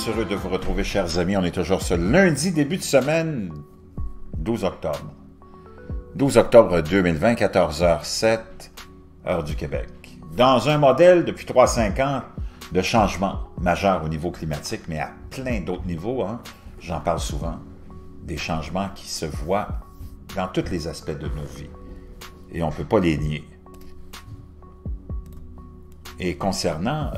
heureux de vous retrouver, chers amis. On est toujours ce lundi, début de semaine, 12 octobre. 12 octobre 2020, 14h07, heure du Québec. Dans un modèle depuis 3-5 ans de changement majeur au niveau climatique, mais à plein d'autres niveaux, j'en parle souvent, des changements qui se voient dans tous les aspects de nos vies. Et on ne peut pas les nier. Et concernant,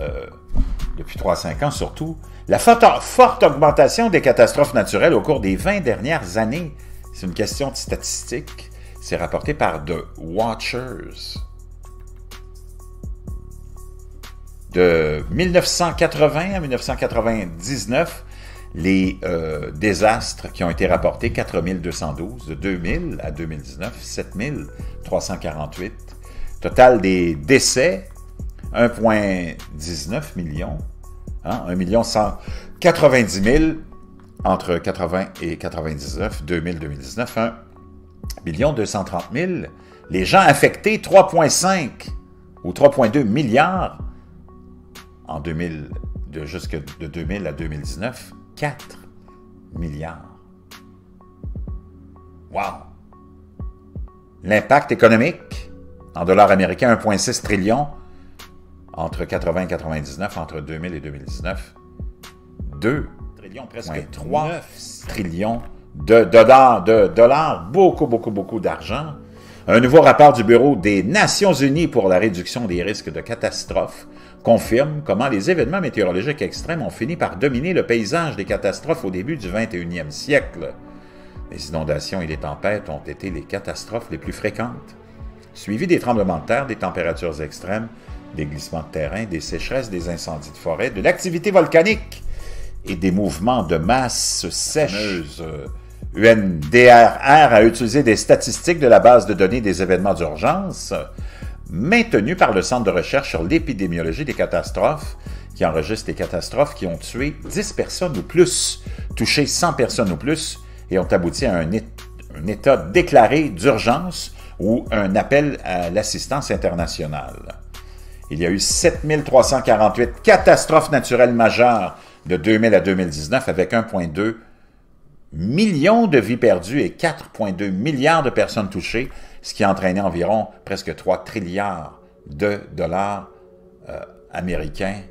depuis 3-5 ans surtout, la forte augmentation des catastrophes naturelles au cours des 20 dernières années, c'est une question de statistique, c'est rapporté par The Watchers. De 1980 à 1999, les désastres qui ont été rapportés, 4212, de 2000 à 2019, 7348. Total des décès, 1,19 million, 1 190 000 entre 80 et 99, 2000-2019, 1 230 000. Les gens affectés, 3,5 ou 3,2 milliards en 2000, jusque de 2000 à 2019, 4 milliards. Wow! L'impact économique, en dollars américains, 1,6 trillion, entre 80 et 99, entre 2000 et 2019, 2 trillions, presque 3 trillions de dollars, beaucoup d'argent. Un nouveau rapport du Bureau des Nations Unies pour la réduction des risques de catastrophes confirme comment les événements météorologiques extrêmes ont fini par dominer le paysage des catastrophes au début du 21e siècle. Les inondations et les tempêtes ont été les catastrophes les plus fréquentes, suivies des tremblements de terre, des températures extrêmes, des glissements de terrain, des sécheresses, des incendies de forêt, de l'activité volcanique et des mouvements de masse sèche. UNDRR a utilisé des statistiques de la base de données des événements d'urgence maintenue par le Centre de recherche sur l'épidémiologie des catastrophes, qui enregistre les catastrophes qui ont tué 10 personnes ou plus, touché 100 personnes ou plus, et ont abouti à un état déclaré d'urgence ou un appel à l'assistance internationale. Il y a eu 7348 catastrophes naturelles majeures de 2000 à 2019, avec 1,2 million de vies perdues et 4,2 milliards de personnes touchées, ce qui a entraîné environ presque 3 trilliards de dollars américains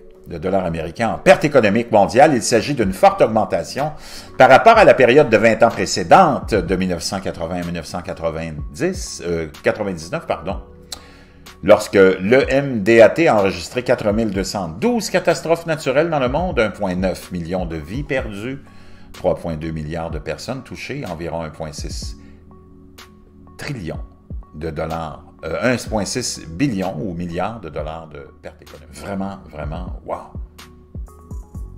en perte économique mondiale. Il s'agit d'une forte augmentation par rapport à la période de 20 ans précédente, de 1980 à 1999, lorsque l'EMDAT a enregistré 4212 catastrophes naturelles dans le monde, 1,9 million de vies perdues, 3,2 milliards de personnes touchées, environ 1,6 trillion de dollars, 1,6 billion ou milliards de dollars de pertes économiques. Vraiment, wow!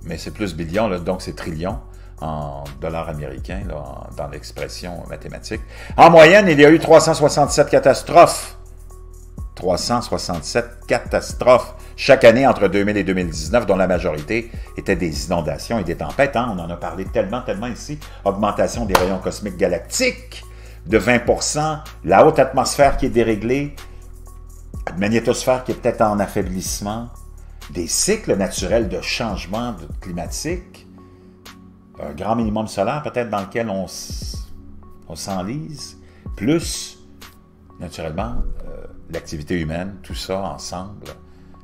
Mais c'est plus billion, là, donc c'est trillion en dollars américains, là, dans l'expression mathématique. En moyenne, il y a eu 367 catastrophes. 367 catastrophes chaque année entre 2000 et 2019, dont la majorité étaient des inondations et des tempêtes. On en a parlé tellement ici. Augmentation des rayons cosmiques galactiques de 20%, la haute atmosphère qui est déréglée, la magnétosphère qui est peut-être en affaiblissement, des cycles naturels de changement climatique, un grand minimum solaire peut-être dans lequel on s'enlise, plus, naturellement, l'activité humaine, tout ça ensemble,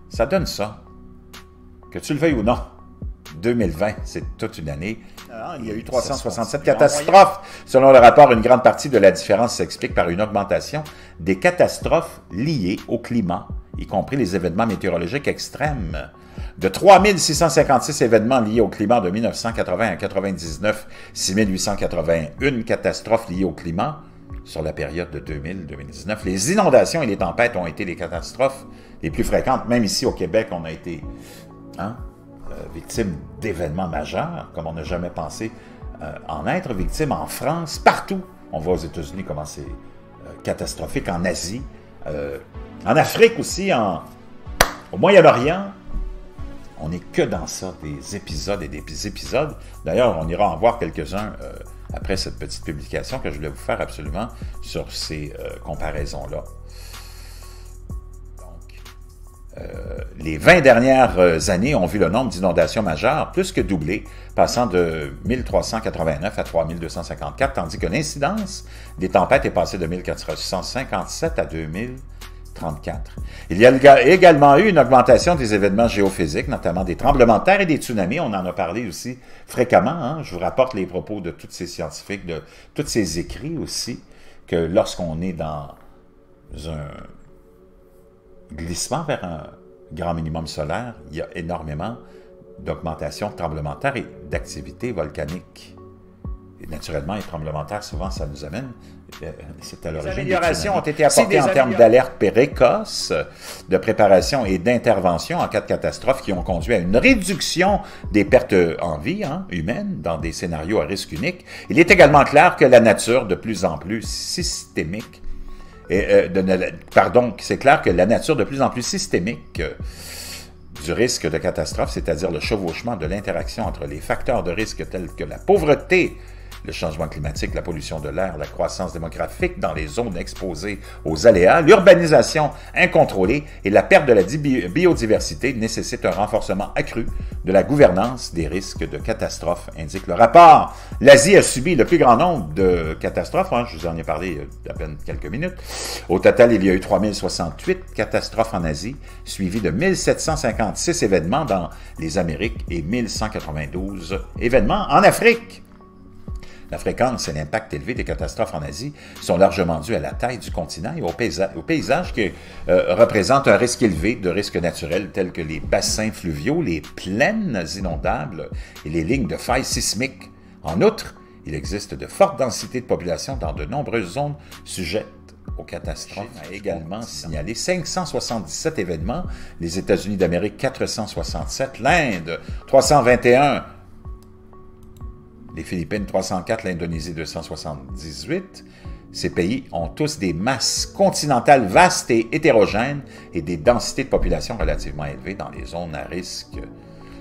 ça donne ça. Que tu le veuilles ou non, 2020, c'est toute une année. Il y a eu 367 catastrophes. Selon le rapport, une grande partie de la différence s'explique par une augmentation des catastrophes liées au climat, y compris les événements météorologiques extrêmes. De 3656 événements liés au climat de 1980 à 1999, 6881 catastrophes liées au climat sur la période de 2000-2019. Les inondations et les tempêtes ont été les catastrophes les plus fréquentes. Même ici au Québec, on a été victime d'événements majeurs, comme on n'a jamais pensé en être victime. En France, partout. On voit aux États-Unis comment c'est catastrophique, en Asie, en Afrique aussi, au Moyen-Orient. On n'est que dans ça, des épisodes et des épisodes. D'ailleurs, on ira en voir quelques-uns après cette petite publication que je voulais vous faire absolument sur ces comparaisons-là. Donc, Les 20 dernières années ont vu le nombre d'inondations majeures plus que doubler, passant de 1389 à 3254, tandis que l'incidence des tempêtes est passée de 1457 à 2034. Il y a également eu une augmentation des événements géophysiques, notamment des tremblements de terre et des tsunamis. On en a parlé aussi fréquemment. Hein? Je vous rapporte les propos de tous ces scientifiques, de tous ces écrits aussi, que lorsqu'on est dans un glissement vers un grand minimum solaire, il y a énormément d'augmentation de tremblements de terre et d'activité volcanique. Et naturellement, les tremblements de terre, souvent, ça nous amène, c'est à l'origine. Les améliorations ont été apportées en termes d'alerte précoce, de préparation et d'intervention en cas de catastrophe qui ont conduit à une réduction des pertes en vie humaines dans des scénarios à risque unique. Il est également clair que la nature de plus en plus systémique c'est clair que la nature de plus en plus systémique du risque de catastrophe, c'est-à-dire le chevauchement de l'interaction entre les facteurs de risque tels que la pauvreté, le changement climatique, la pollution de l'air, la croissance démographique dans les zones exposées aux aléas, l'urbanisation incontrôlée et la perte de la biodiversité nécessitent un renforcement accru de la gouvernance des risques de catastrophes, indique le rapport. L'Asie a subi le plus grand nombre de catastrophes, je vous en ai parlé il y a à peine quelques minutes. Au total, il y a eu 3068 catastrophes en Asie, suivies de 1756 événements dans les Amériques et 1192 événements en Afrique. La fréquence et l'impact élevé des catastrophes en Asie sont largement dus à la taille du continent et au paysage qui représente un risque élevé de risques naturels tels que les bassins fluviaux, les plaines inondables et les lignes de failles sismiques. En outre, il existe de fortes densités de population dans de nombreuses zones sujettes aux catastrophes. A également signalé 577 événements, les États-Unis d'Amérique 467, l'Inde 321, les Philippines 304, l'Indonésie 278. Ces pays ont tous des masses continentales vastes et hétérogènes et des densités de population relativement élevées dans les zones à risque.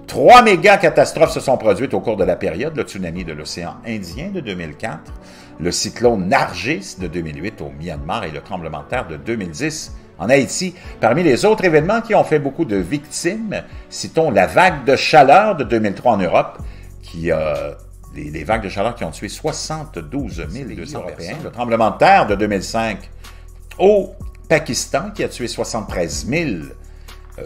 3 méga-catastrophes se sont produites au cours de la période, le tsunami de l'océan Indien de 2004, le cyclone Nargis de 2008 au Myanmar et le tremblement de terre de 2010 en Haïti. Parmi les autres événements qui ont fait beaucoup de victimes, citons la vague de chaleur de 2003 en Europe, qui a les vagues de chaleur qui ont tué 72 200 Européens, le tremblement de terre de 2005 au Pakistan qui a tué 73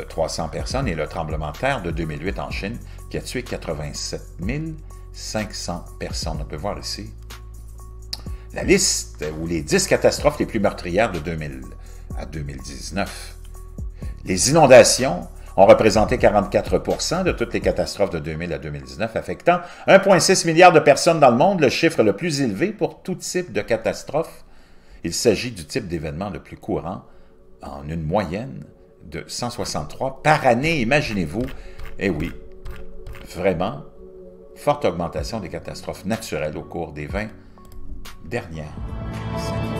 300 personnes et le tremblement de terre de 2008 en Chine qui a tué 87 500 personnes. On peut voir ici la liste ou les 10 catastrophes les plus meurtrières de 2000 à 2019. Les inondations ont représenté 44% de toutes les catastrophes de 2000 à 2019, affectant 1,6 milliard de personnes dans le monde, le chiffre le plus élevé pour tout type de catastrophe. Il s'agit du type d'événement le plus courant, en une moyenne de 163 par année, imaginez-vous. Eh oui, vraiment, forte augmentation des catastrophes naturelles au cours des 20 dernières années.